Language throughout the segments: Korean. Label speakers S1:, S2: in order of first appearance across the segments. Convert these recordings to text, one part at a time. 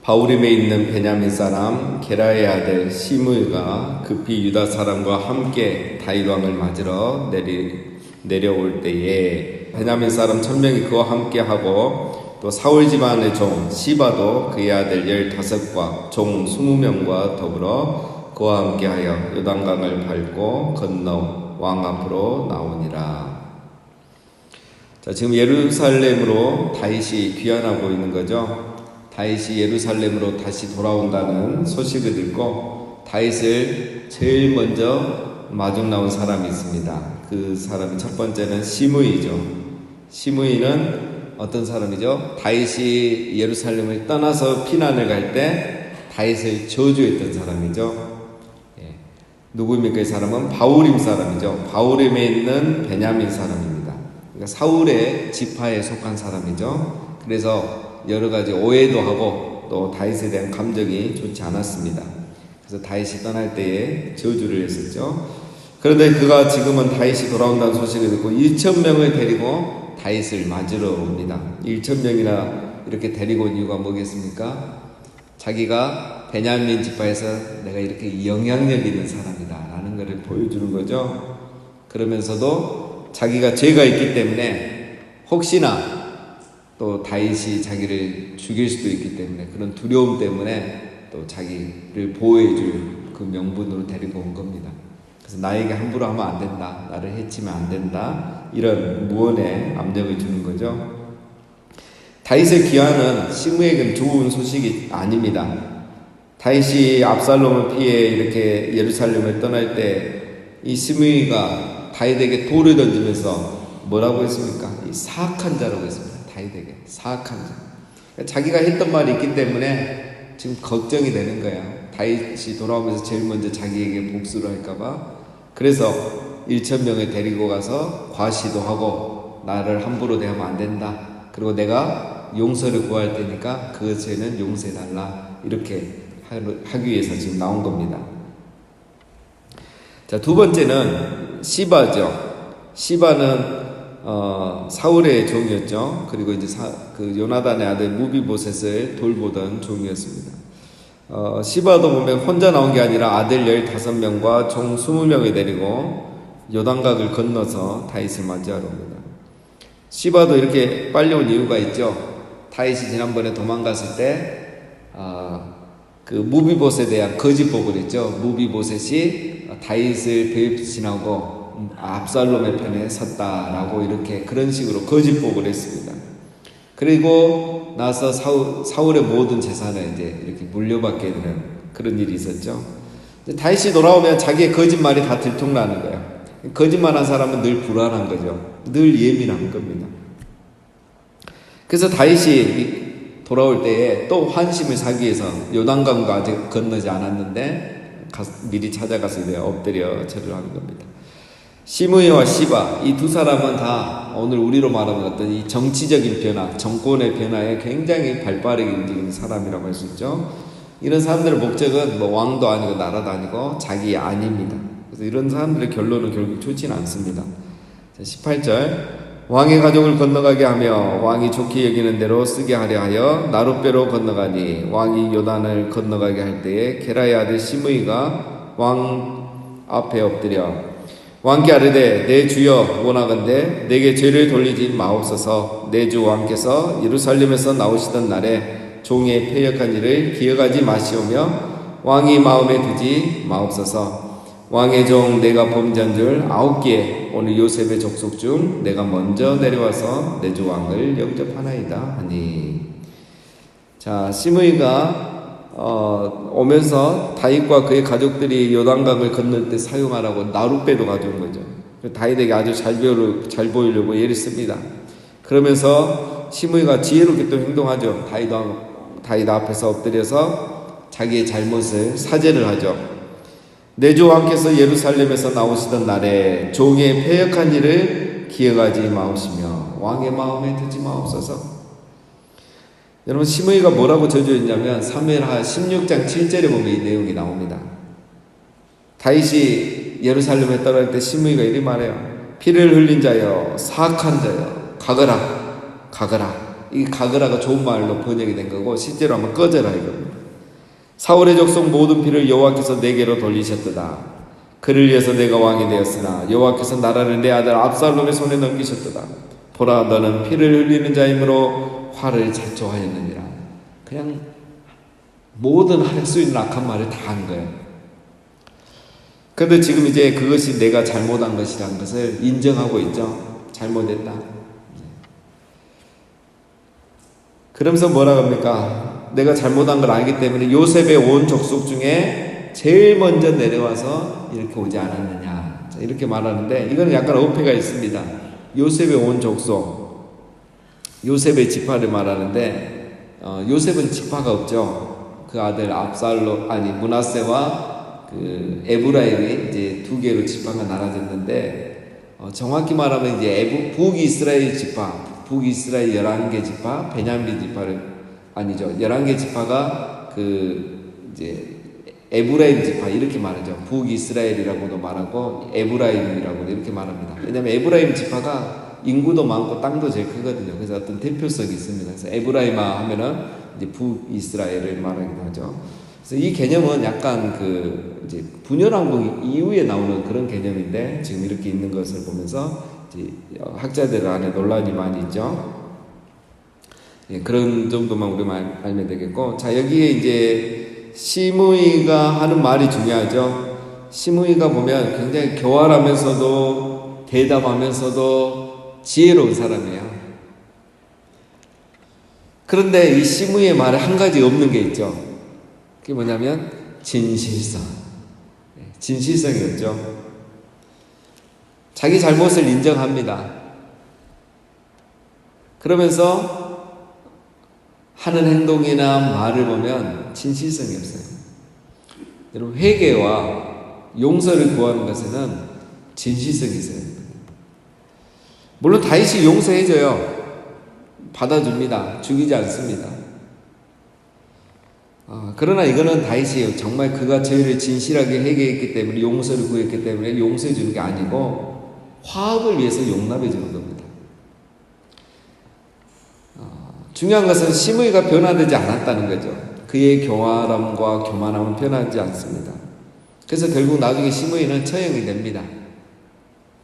S1: 바후림에 있는 베냐민 사람 게라의 아들 시므이가 급히 유다 사람과 함께 다윗 왕을 맞으러 내려올 때에 베냐민 사람 1000명이 그와 함께 하고 또 사울 집안의 종 시바도 그의 아들 15과 종 20명과 더불어 그와 함께하여 요단강을 밟고 건너 왕 앞으로 나오니라. 자, 지금 예루살렘으로 다윗이 귀환하고 있는 거죠. 다윗이 예루살렘으로 다시 돌아온다는 소식을 듣고 다윗을 제일 먼저 마중 나온 사람이 있습니다. 그 사람이 첫 번째는 시므이죠. 시므이는 어떤 사람이죠? 다윗이 예루살렘을 떠나서 피난을 갈 때 다윗을 저주했던 사람이죠. 누구입니까? 이 사람은 바후림 사람이죠. 바후림에 있는 베냐민 사람입니다. 그러니까 사울의 지파에 속한 사람이죠. 그래서 여러 가지 오해도 하고 또 다윗에 대한 감정이 좋지 않았습니다. 그래서 다윗이 떠날 때에 저주를 했었죠. 그런데 그가 지금은 다윗이 돌아온다는 소식을 듣고 1000명을 데리고 다윗을 맞으러 옵니다. 1000명이나 이렇게 데리고 온 이유가 뭐겠습니까? 자기가 베냐민 지파에서 내가 이렇게 영향력 있는 사람이다 라는 것을 보여주는 거죠. 그러면서도 자기가 죄가 있기 때문에 혹시나 또 다윗이 자기를 죽일 수도 있기 때문에 그런 두려움 때문에 또 자기를 보호해줄 그 명분으로 데리고 온 겁니다. 그래서 나에게 함부로 하면 안 된다, 나를 해치면 안 된다, 이런 무언의 압력을 주는 거죠. 다윗의 귀환은 시므에게는 좋은 소식이 아닙니다. 다윗이 압살롬을 피해 이렇게 예루살렘을 떠날 때 이 시므이가 다윗에게 돌을 던지면서 뭐라고 했습니까? 이 사악한 자라고 했습니다. 다윗에게 사악한 자. 자기가 했던 말이 있기 때문에 지금 걱정이 되는 거야. 다윗이 돌아오면서 제일 먼저 자기에게 복수를 할까봐. 그래서 1000명을 데리고 가서 과시도 하고 나를 함부로 대하면 안 된다. 그리고 내가 용서를 구할 테니까 그 죄는 용서해달라. 이렇게 하기 위해서 지금 나온 겁니다. 자, 두 번째는 시바죠. 시바는 사울의 종이었죠. 그리고 이제 그 요나단의 아들 무비보셋을 돌보던 종이었습니다. 시바도 보면 혼자 나온 게 아니라 아들 15명과 종 20명을 데리고 요단강을 건너서 다윗을 맞이하러 옵니다. 시바도 이렇게 빨리 온 이유가 있죠. 다윗이 지난번에 도망갔을 때 그 무비보셋에 대한 거짓복을 했죠. 무비보셋이 다윗을 배신하고 압살롬의 편에 섰다라고 이렇게 그런 식으로 거짓복을 했습니다. 그리고 나서 사울의 모든 재산을 이제 이렇게 물려받게 되는 그런 일이 있었죠. 다윗이 돌아오면 자기의 거짓말이 다 들통나는 거예요. 거짓말한 사람은 늘 불안한 거죠. 늘 예민한 겁니다. 그래서 다윗이 돌아올 때에 또 환심을 사기 위해서 요단강도 아직 건너지 않았는데 미리 찾아가서 이제 엎드려 절을 하는 겁니다. 시므이와 시바 이 두 사람은 다 오늘 우리로 말하는 어떤 이 정치적인 변화, 정권의 변화에 굉장히 발빠르게 움직이는 사람이라고 할 수 있죠. 이런 사람들의 목적은 뭐 왕도 아니고 나라도 아니고 자기 안입니다. 그래서 이런 사람들의 결론은 결국 좋지는 않습니다. 18절 왕의 가족을 건너가게 하며 왕이 좋게 여기는 대로 쓰게 하려 하여 나룻배로 건너가니 왕이 요단을 건너가게 할 때에 게라의 아들 시므이가 왕 앞에 엎드려 왕께 아뢰되 내 주여 원하건대 내게 죄를 돌리지 마옵소서. 내 주 왕께서 예루살렘에서 나오시던 날에 종의 패역한 일을 기억하지 마시오며 왕이 마음에 두지 마옵소서. 왕의 종 내가 범죄한 줄 아옵기에 오늘 요셉의 족속 중 내가 먼저 내려와서 내 주 왕을 영접하나이다 하니. 자, 시므이가 오면서 다윗과 그의 가족들이 요단강을 건널 때 사용하라고 나룻배도 가져온 거죠. 다윗에게 아주 잘 보이려고 예를 씁니다. 그러면서 시므이가 지혜롭게 또 행동하죠. 다윗 앞에서 엎드려서 자기의 잘못을 사죄를 하죠. 내 주 왕께서 예루살렘에서 나오시던 날에 종의 패역한 일을 기억하지 마옵시며 왕의 마음에 두지 마옵소서. 여러분, 시므이가 뭐라고 저주했냐면 사무엘하 16장 7절에 보면 이 내용이 나옵니다. 다윗이 예루살렘에 떠날 때 시므이가 이리 말해요. 피를 흘린 자여, 사악한 자여, 가거라. 이 가그라가 좋은 말로 번역이 된 거고 실제로 하면 꺼져라 이겁니다. 사울의 족속 모든 피를 여호와께서 내게로 돌리셨도다. 그를 위해서 내가 왕이 되었으나 여호와께서 나라를 내 아들 압살롬의 손에 넘기셨도다. 보라, 너는 피를 흘리는 자이므로 화를 자초하였느니라. 그냥 모든 할 수 있는 악한 말을 다 한 거예요. 그런데 지금 이제 그것이 내가 잘못한 것이라는 것을 인정하고 있죠. 잘못했다. 그러면서 뭐라고 합니까? 내가 잘못한 걸 알기 때문에 요셉의 온 족속 중에 제일 먼저 내려와서 이렇게 오지 않았느냐. 이렇게 말하는데 이건 약간 어폐가 있습니다. 요셉의 온 족속, 요셉의 지파를 말하는데 요셉은 지파가 없죠. 그 아들 압살롬 문하세와 그 에브라임이 이제 두 개로 지파가 나눠졌는데 정확히 말하면 이제 북이스라엘 지파, 북이스라엘 11개 지파, 베냐민 지파를 아니죠. 11개 지파가 그 이제 에브라임 지파 이렇게 말하죠. 북이스라엘이라고도 말하고 에브라임이라고도 이렇게 말합니다. 왜냐하면 에브라임 지파가 인구도 많고 땅도 제일 크거든요. 그래서 어떤 대표성이 있습니다. 그래서 에브라임아 하면은 이제 북이스라엘을 말하기도 하죠. 그래서 이 개념은 약간 그 이제 분열왕국 이후에 나오는 그런 개념인데 지금 이렇게 있는 것을 보면서 이제 학자들 안에 논란이 많이 있죠. 예, 그런 정도만 우리만 알면 되겠고, 자 여기에 이제 시므이가 하는 말이 중요하죠. 시므이가 보면 굉장히 교활하면서도 대담하면서도 지혜로운 사람이에요. 그런데 이 시므이의 말에 한 가지 없는 게 있죠. 그게 뭐냐면 진실성. 진실성이 없죠. 자기 잘못을 인정합니다. 그러면서 하는 행동이나 말을 보면 진실성이 없어요. 여러분, 회개와 용서를 구하는 것에는 진실성이 있어야 됩니다. 물론 다윗이 용서해줘요. 받아줍니다. 죽이지 않습니다. 그러나 이거는 다윗이 정말 그가 죄를 진실하게 회개했기 때문에 용서를 구했기 때문에 용서해 주는 게 아니고 화합을 위해서 용납해 주는 겁니다. 중요한 것은 시므이가 변화되지 않았다는 거죠. 그의 교활함과 교만함은 변하지 않습니다. 그래서 결국 나중에 시므이는 처형이 됩니다.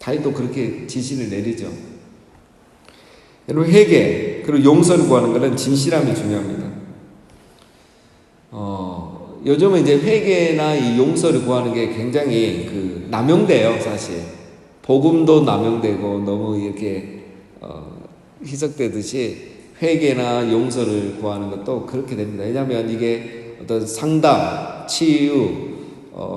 S1: 다윗도 그렇게 지시를 내리죠. 여러분, 회개 그리고 용서를 구하는 것은 진실함이 중요합니다. 요즘은 이제 회개나 이 용서를 구하는 게 굉장히 그 남용돼요, 사실. 복음도 남용되고 너무 이렇게 희석되듯이 회개나 용서를 구하는 것도 그렇게 됩니다. 왜냐하면 이게 어떤 상담, 치유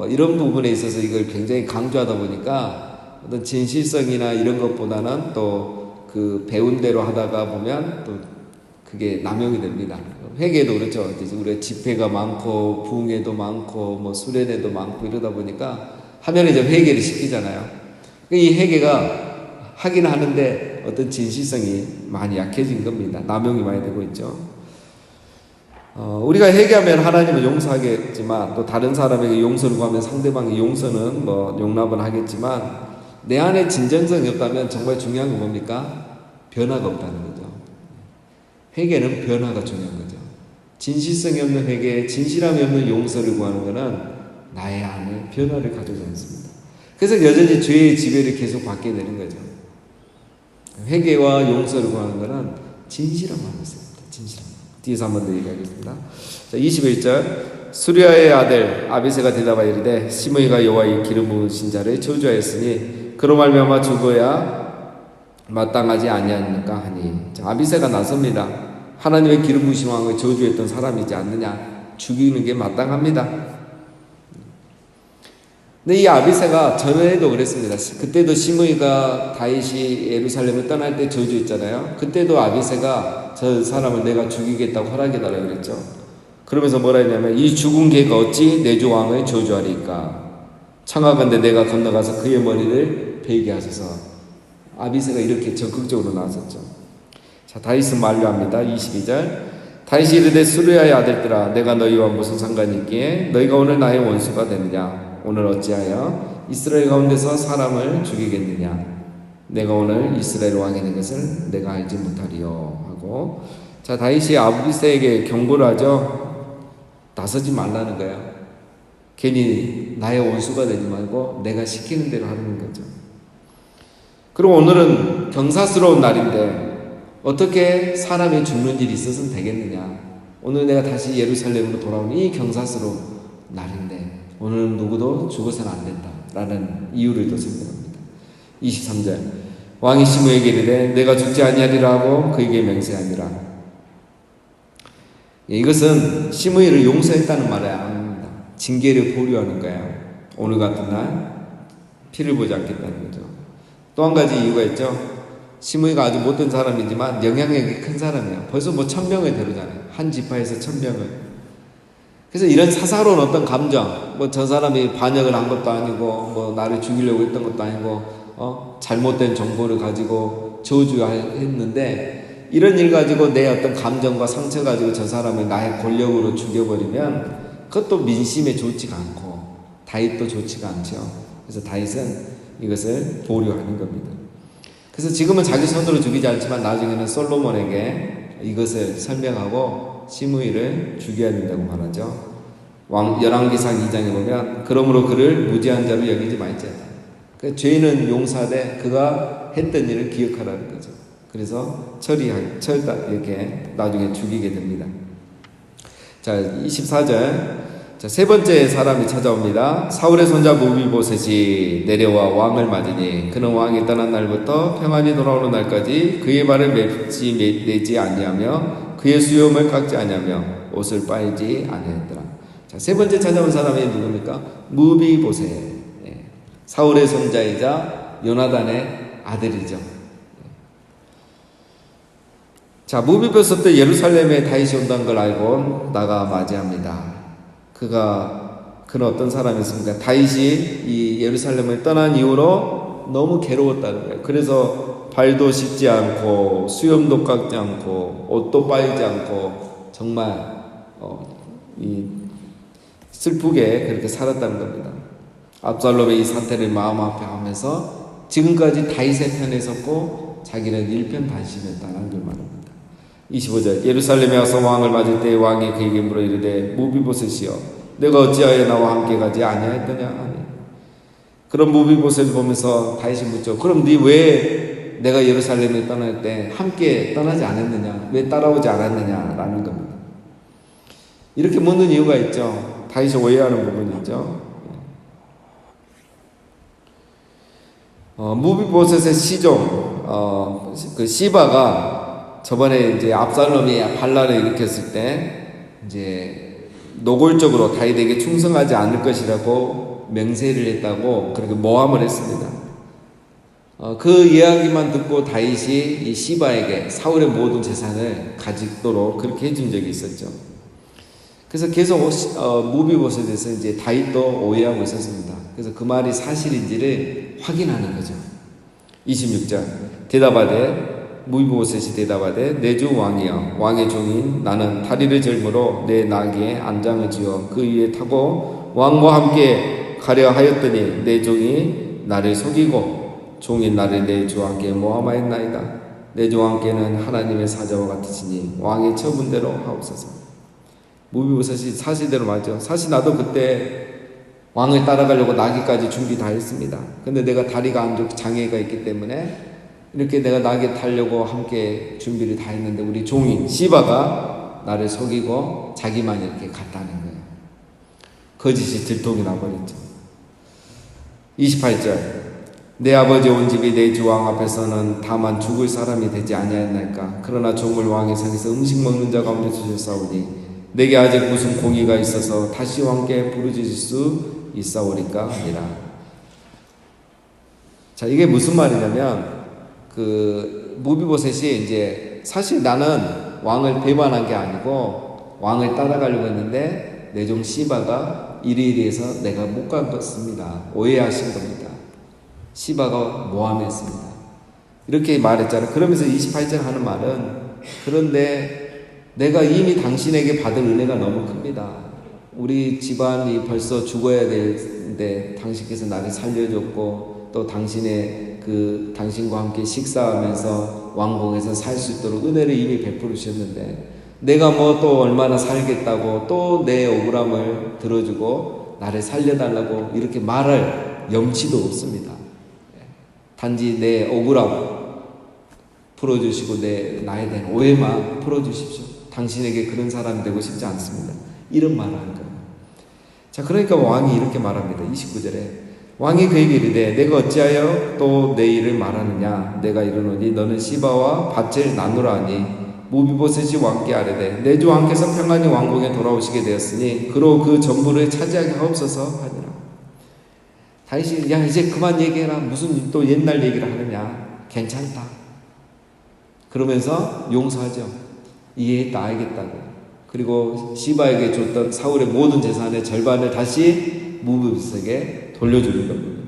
S1: 이런 부분에 있어서 이걸 굉장히 강조하다 보니까 어떤 진실성이나 이런 것보다는 또 그 배운 대로 하다가 보면 또 그게 남용이 됩니다. 회개도 그렇죠. 우리가 집회가 많고 부흥회도 많고 뭐 수련회도 많고 이러다 보니까 하면 이제 회개를 시키잖아요. 이 회개가 하긴 하는데 어떤 진실성이 많이 약해진 겁니다. 남용이 많이 되고 있죠. 우리가 회개하면 하나님은 용서하겠지만 또 다른 사람에게 용서를 구하면 상대방의 용서는 뭐 용납은 하겠지만 내 안에 진정성이 없다면 정말 중요한 건 뭡니까? 변화가 없다는 거죠. 회개는 변화가 중요한 거죠. 진실성이 없는 회개, 진실함이 없는 용서를 구하는 것은 나의 안에 변화를 가져오지 않습니다. 그래서 여전히 죄의 지배를 계속 받게 되는 거죠. 회개와 용서를 구하는 것은 진실함 안에 있습니다. 진실함. 뒤에서 한 번 더 얘기하겠습니다. 자, 21절. 수리아의 아들 아비새가 대답하여 이르되 시므이가 여호와의 기름 부으신 자를 저주하였으니 그로 말미암아 죽어야 마땅하지 아니하니까 하니. 자, 아비새가 나섭니다. 하나님의 기름 부으신 왕을 저주했던 사람이지 않느냐. 죽이는 게 마땅합니다. 근데 이 아비새가 전에도 그랬습니다. 그때도 시므이가 다윗이 예루살렘을 떠날 때 저주했잖아요. 그때도 아비새가 저 사람을 내가 죽이겠다고 허락해달라고 그랬죠. 그러면서 뭐라 했냐면 이 죽은 개가 어찌 내 주 왕을 저주하리까. 청하건대 내가 건너가서 그의 머리를 베게 하소서. 아비새가 이렇게 적극적으로 나섰죠. 자, 다윗은 만류합니다. 22절. 다윗이 이르되 수르야의 아들들아 내가 너희와 무슨 상관이 있기에 너희가 오늘 나의 원수가 되느냐. 오늘 어찌하여 이스라엘 가운데서 사람을 죽이겠느냐. 내가 오늘 이스라엘 왕이 된 것을 내가 알지 못하리요 하고 거고. 자, 다윗이 아비새에게 경고를 하죠. 나서지 말라는 거예요. 괜히 나의 원수가 되지 말고 내가 시키는 대로 하는 거죠. 그리고 오늘은 경사스러운 날인데 어떻게 사람이 죽는 일이 있어서는 되겠느냐. 오늘 내가 다시 예루살렘으로 돌아오는 이 경사스러운 날인데 오늘은 누구도 죽어서는 안 된다 라는 이유를 또 설명합니다. 23절 왕이 시므에게 이르되 내가 죽지 아니하리라 하고 그에게 맹세하니라. 이것은 시므이를 용서했다는 말이 아닙니다. 징계를 보류하는 거예요. 오늘 같은 날 피를 보지 않겠다는 거죠. 또 한 가지 이유가 있죠. 시므이가 아주 못된 사람이지만 영향력이 큰 사람이에요. 벌써 1000명을 데려잖아요. 한 지파에서 1000명을. 그래서 이런 사사로운 어떤 감정, 저 사람이 반역을 한 것도 아니고, 나를 죽이려고 했던 것도 아니고, 잘못된 정보를 가지고 저주했는데, 이런 일 가지고 내 어떤 감정과 상처 가지고 저 사람을 나의 권력으로 죽여버리면, 그것도 민심에 좋지가 않고, 다윗도 좋지가 않죠. 그래서 다윗은 이것을 보류하는 겁니다. 그래서 지금은 자기 손으로 죽이지 않지만 나중에는 솔로몬에게 이것을 설명하고 시므이를 죽여야 된다고 말하죠. 열왕기상 2장에 보면 그러므로 그를 무지한 자로 여기지 말지어다. 그러니까 죄는 용서하되 그가 했던 일을 기억하라는 거죠. 그래서 철다 이렇게 나중에 죽이게 됩니다. 자, 24절. 자, 세 번째 사람이 찾아옵니다. 사울의 손자 무비보셋이 내려와 왕을 맞으니 그는 왕이 떠난 날부터 평안히 돌아오는 날까지 그의 발을 내지 아니하며 그의 수염을 깎지 아니하며 옷을 빨지 아니하였더라. 자, 세 번째 찾아온 사람이 누굽니까? 무비보셋. 사울의 손자이자 요나단의 아들이죠. 자, 무비보셋 때 예루살렘에 다윗이 온다는 걸 알고 나가 맞이합니다. 그는 어떤 사람이었습니까? 다윗이 이 예루살렘을 떠난 이후로 너무 괴로웠다는 거예요. 그래서 발도 씻지 않고 수염도 깎지 않고 옷도 빨지 않고 정말 슬프게 그렇게 살았다는 겁니다. 압살롬의 이 사태를 마음 아파하면서 지금까지 다윗의 편에 섰고 자기는 일편단심했다는 걸 말합니다. 25절 예루살렘에 와서 왕을 맞을 때 왕이 그에게 물어 이르되 무비보셋이여 내가 어찌하여 나와 함께 가지 아니하였더냐 하니 그런 무비보셋을 보면서 다윗이 묻죠. 그럼 네 왜 내가 예루살렘에 떠날 때 함께 떠나지 않았느냐, 왜 따라오지 않았느냐라는 겁니다. 이렇게 묻는 이유가 있죠. 다윗이 오해하는 부분이 있죠. 무비보셋의 시종 그 시바가 저번에 이제 압살롬이 반란을 일으켰을 때 이제 노골적으로 다윗에게 충성하지 않을 것이라고 맹세를 했다고 그렇게 모함을 했습니다. 그 이야기만 듣고 다윗이 이 시바에게 사울의 모든 재산을 가지도록 그렇게 해준 적이 있었죠. 그래서 계속 무비보셋에 대해서 이제 다윗도 오해하고 있었습니다. 그래서 그 말이 사실인지를 확인하는 거죠. 26절 대답하되 무비보셋이 대답하되 내 주 왕이여 왕의 종인 나는 다리를 절므로 내 나귀에 안장을 지어 그 위에 타고 왕과 함께 가려 하였더니 내 종이 나를 속이고 종인 나를 내 주와 함께 모함하였나이다. 내 주와 함께는 하나님의 사자와 같으시니 왕의 처분대로 하옵소서. 무비보셋이 사실대로 말죠. 사실 나도 그때 왕을 따라가려고 나귀까지 준비 다 했습니다. 근데 내가 다리가 안 좋고 장애가 있기 때문에 이렇게 내가 나귀 타려고 함께 준비를 다 했는데 우리 종인 시바가 나를 속이고 자기만 이렇게 갔다는 거예요. 거짓이 들통이 나버렸죠. 28절 내 아버지 온 집이 내 주 왕 앞에서는 다만 죽을 사람이 되지 아니하였나이까. 그러나 종을 왕의 상에서 음식 먹는 자 가운데 두셨사오니 내게 아직 무슨 공의가 있어서 다시 왕께 부르짖을 수 있사오리까 하니라. 자, 이게 무슨 말이냐면 무비보셋이 이제 사실 나는 왕을 배반한 게 아니고 왕을 따라가려고 했는데 내 종 시바가 이리이리해서 내가 못 갔습니다. 오해하신 겁니다. 시바가 모함했습니다. 이렇게 말했잖아요. 그러면서 28절 하는 말은 그런데 내가 이미 당신에게 받은 은혜가 너무 큽니다. 우리 집안이 벌써 죽어야 되는데 당신께서 나를 살려줬고 또 당신의
S2: 그 당신과 함께 식사하면서 왕궁에서 살 수 있도록 은혜를 이미 베풀으셨는데 내가 뭐 또 얼마나 살겠다고 또 내 억울함을 들어주고 나를 살려달라고 이렇게 말할 염치도 없습니다. 단지 내 억울함 풀어주시고 나에 대한 오해만 풀어주십시오. 당신에게 그런 사람이 되고 싶지 않습니다. 이런 말을 한 거예요. 자, 그러니까 왕이 이렇게 말합니다. 29절에 왕이 그에게 이르되 내가 어찌하여 또 내 일을 말하느냐. 내가 이르노니 너는 시바와 밭을 나누라 하니 무비보셋이 왕께 아뢰되 내 주 왕께서 평안히 왕궁에 돌아오시게 되었으니 그로 그 전부를 차지하게 하옵소서 하니라. 다윗이 야 이제 그만 얘기해라. 무슨 또 옛날 얘기를 하느냐. 괜찮다. 그러면서 용서하죠. 이해했다 알겠다고. 그리고 시바에게 줬던 사울의 모든 재산의 절반을 다시 무비보셋에게 돌려주는 겁니다.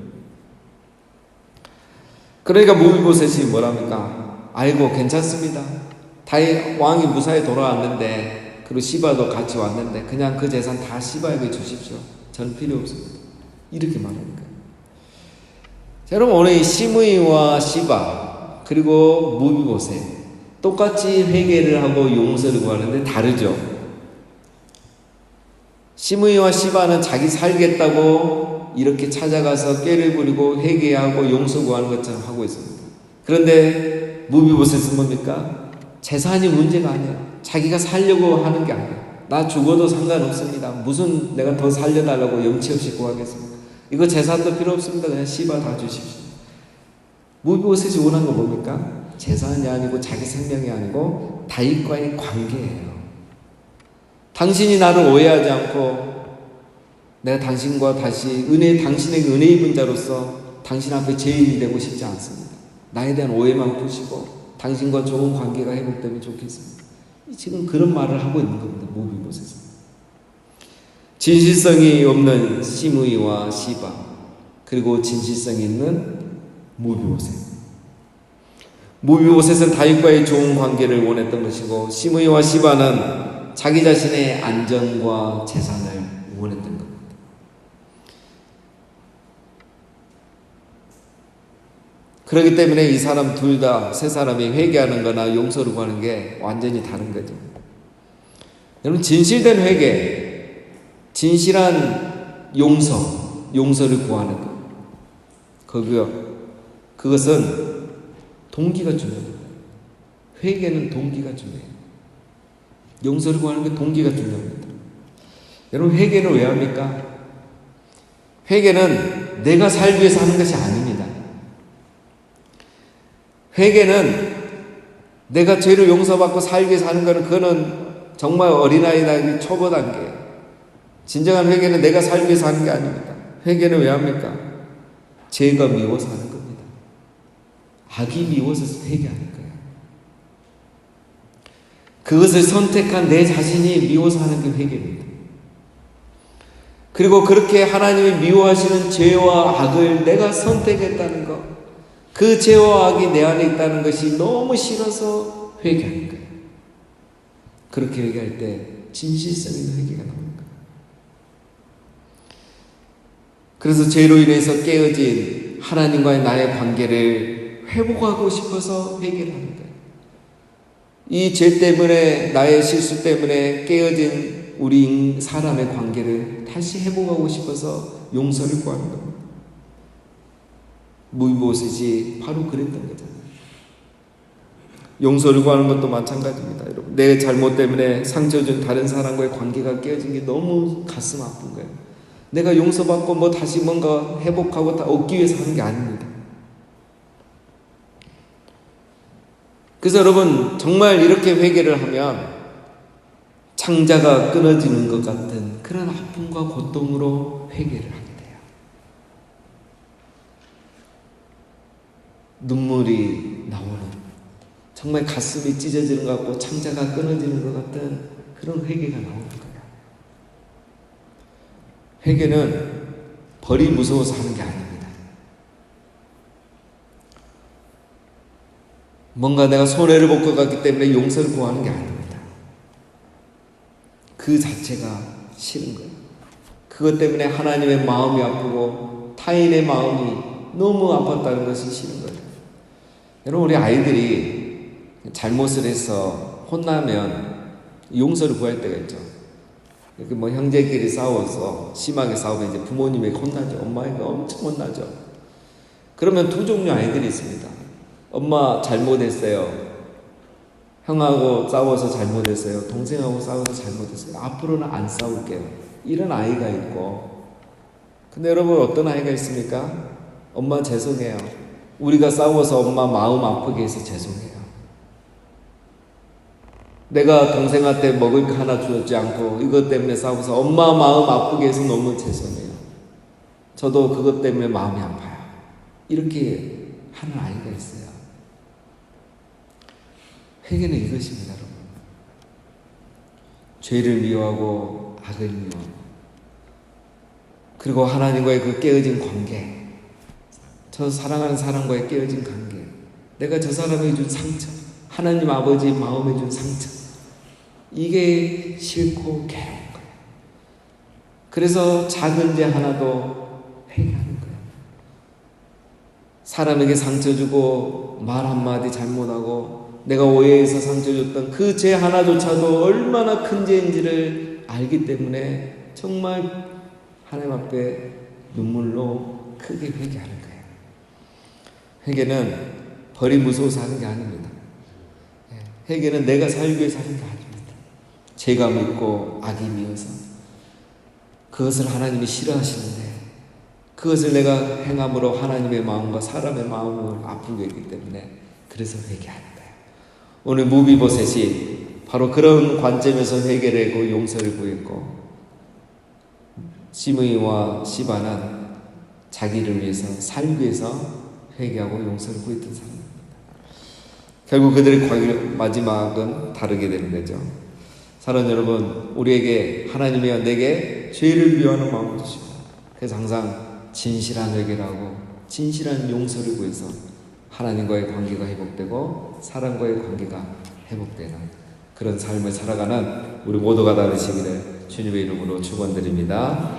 S2: 그러니까 무비보셋이 뭐랍니까? 아이고 괜찮습니다. 다윗 왕이 무사히 돌아왔는데 그리고 시바도 같이 왔는데 그냥 그 재산 다 시바에게 주십시오. 저는 필요 없습니다. 이렇게 말하는 거예요. 자, 여러분 오늘 이 시므이와 시바 그리고 무비보셋 똑같이 회개를 하고 용서를 구하는데 다르죠. 시므이와 시바는 자기 살겠다고 이렇게 찾아가서 꾀를 부리고 회개하고 용서 구하는 것처럼 하고 있습니다. 그런데 무비보셋은 뭡니까? 재산이 문제가 아니에요. 자기가 살려고 하는 게 아니에요. 나 죽어도 상관없습니다. 무슨 내가 더 살려달라고 염치 없이 구하겠습니까? 이거 재산도 필요 없습니다. 그냥 시바 다 주십시오. 무비보셋이 원한 건 뭡니까? 재산이 아니고 자기 생명이 아니고 다윗과의 관계예요. 당신이 나를 오해하지 않고 내가 당신과 다시 당신에게 은혜 입은 자로서 당신 앞에 죄인이 되고 싶지 않습니다. 나에 대한 오해만 푸시고 당신과 좋은 관계가 회복되면 좋겠습니다. 지금 그런 말을 하고 있는 겁니다. 무비보셋은. 진실성이 없는 시므이와 시바 그리고 진실성이 있는 무비보셋. 무비보셋은 다윗과의 좋은 관계를 원했던 것이고 시므이와 시바는 자기 자신의 안전과 재산을 원했던 겁니다. 그렇기 때문에 이 사람 둘 다 세 사람이 회개하는 거나 용서를 구하는 게 완전히 다른 거죠. 여러분 진실된 회개, 진실한 용서를 구하는 것. 그것은 동기가 중요합니다. 회개는 동기가 중요해요. 용서를 구하는 게 동기가 중요합니다. 여러분 회개는 왜 합니까? 회개는 내가 살기 위해서 하는 것이 아닙니다. 회개는 내가 죄를 용서받고 살기 위해서 하는 것은 그거는 정말 어린아이다 초보 단계. 진정한 회개는 내가 살기 위해서 하는 게 아닙니다. 회개는 왜 합니까? 죄가 미워서 하는 겁니다. 악이 미워서 회개하는 거예요. 그것을 선택한 내 자신이 미워서 하는 게 회개입니다. 그리고 그렇게 하나님이 미워하시는 죄와 악을 내가 선택했다는 것, 그 죄와 악이 내 안에 있다는 것이 너무 싫어서 회개하는 거예요. 그렇게 회개할 때 진실성 있는 회개가 나오는 거예요. 그래서 죄로 인해서 깨어진 하나님과의 나의 관계를 회복하고 싶어서 회개를 하는 거예요. 이 죄 때문에 나의 실수 때문에 깨어진 우리 사람의 관계를 다시 회복하고 싶어서 용서를 구하는 겁니다. 무비보셋이 바로 그랬던 거잖아요. 용서를 구하는 것도 마찬가지입니다. 여러분 내 잘못 때문에 상처 준 다른 사람과의 관계가 깨어진 게 너무 가슴 아픈 거예요. 내가 용서받고 뭐 다시 뭔가 회복하고 다 얻기 위해서 하는 게 아닙니다. 그래서 여러분 정말 이렇게 회개를 하면 창자가 끊어지는 것 같은 그런 아픔과 고통으로 회개를 하게 돼요. 눈물이 나오는 정말 가슴이 찢어지는 것 같고 창자가 끊어지는 것 같은 그런 회개가 나오는 거예요. 회개는 벌이 무서워서 하는 게 아닙니다. 뭔가 내가 손해를 볼 것 같기 때문에 용서를 구하는 게 아닙니다. 그 자체가 싫은 거예요. 그것 때문에 하나님의 마음이 아프고 타인의 마음이 너무 아팠다는 것이 싫은 거예요. 여러분, 우리 아이들이 잘못을 해서 혼나면 용서를 구할 때가 있죠. 이렇게 뭐 형제끼리 싸워서 심하게 싸우면 이제 부모님에게 혼나죠. 엄마에게 엄청 혼나죠. 그러면 두 종류 아이들이 있습니다. 엄마 잘못했어요. 형하고 싸워서 잘못했어요. 동생하고 싸워서 잘못했어요. 앞으로는 안 싸울게요. 이런 아이가 있고, 근데 여러분 어떤 아이가 있습니까? 엄마 죄송해요. 우리가 싸워서 엄마 마음 아프게 해서 죄송해요. 내가 동생한테 먹을 거 하나 주지 않고 이것 때문에 싸워서 엄마 마음 아프게 해서 너무 죄송해요. 저도 그것 때문에 마음이 아파요. 이렇게 하는 아이가 있어요. 회개는 이것입니다, 여러분. 죄를 미워하고 악을 미워하고, 그리고 하나님과의 그 깨어진 관계, 저 사랑하는 사람과의 깨어진 관계, 내가 저 사람에게 준 상처, 하나님 아버지 마음에 준 상처, 이게 싫고 괴로운 거예요. 그래서 작은 죄 하나도 회개하는 거예요. 사람에게 상처 주고 말 한마디 잘못하고 내가 오해해서 상처 줬던 그 죄 하나조차도 얼마나 큰 죄인지를 알기 때문에 정말 하나님 앞에 눈물로 크게 회개하는 거예요. 회개는 벌이 무서워서 하는 게 아닙니다. 회개는 내가 살기 위해서 하는 게 아닙니다. 죄가 묻고 악이 미워서 그것을 하나님이 싫어하시는데 그것을 내가 행함으로 하나님의 마음과 사람의 마음을 아프게 했기 때문에 그래서 회개하는 거예요. 오늘 무비보셋이 바로 그런 관점에서 회개를 하고 용서를 구했고, 시므이와 시바는 자기를 위해서 살기 위해서 회개하고 용서를 구했던 사람입니다. 결국 그들의 마지막은 다르게 되는 거죠. 사랑하는 여러분, 우리에게 하나님이여 내게 죄를 미워하는 마음을 주시고, 그래서 항상 진실한 회개라고 진실한 용서를 구해서 하나님과의 관계가 회복되고 사람과의 관계가 회복되는 그런 삶을 살아가는 우리 모두가 되시기를 주님의 이름으로 축원드립니다.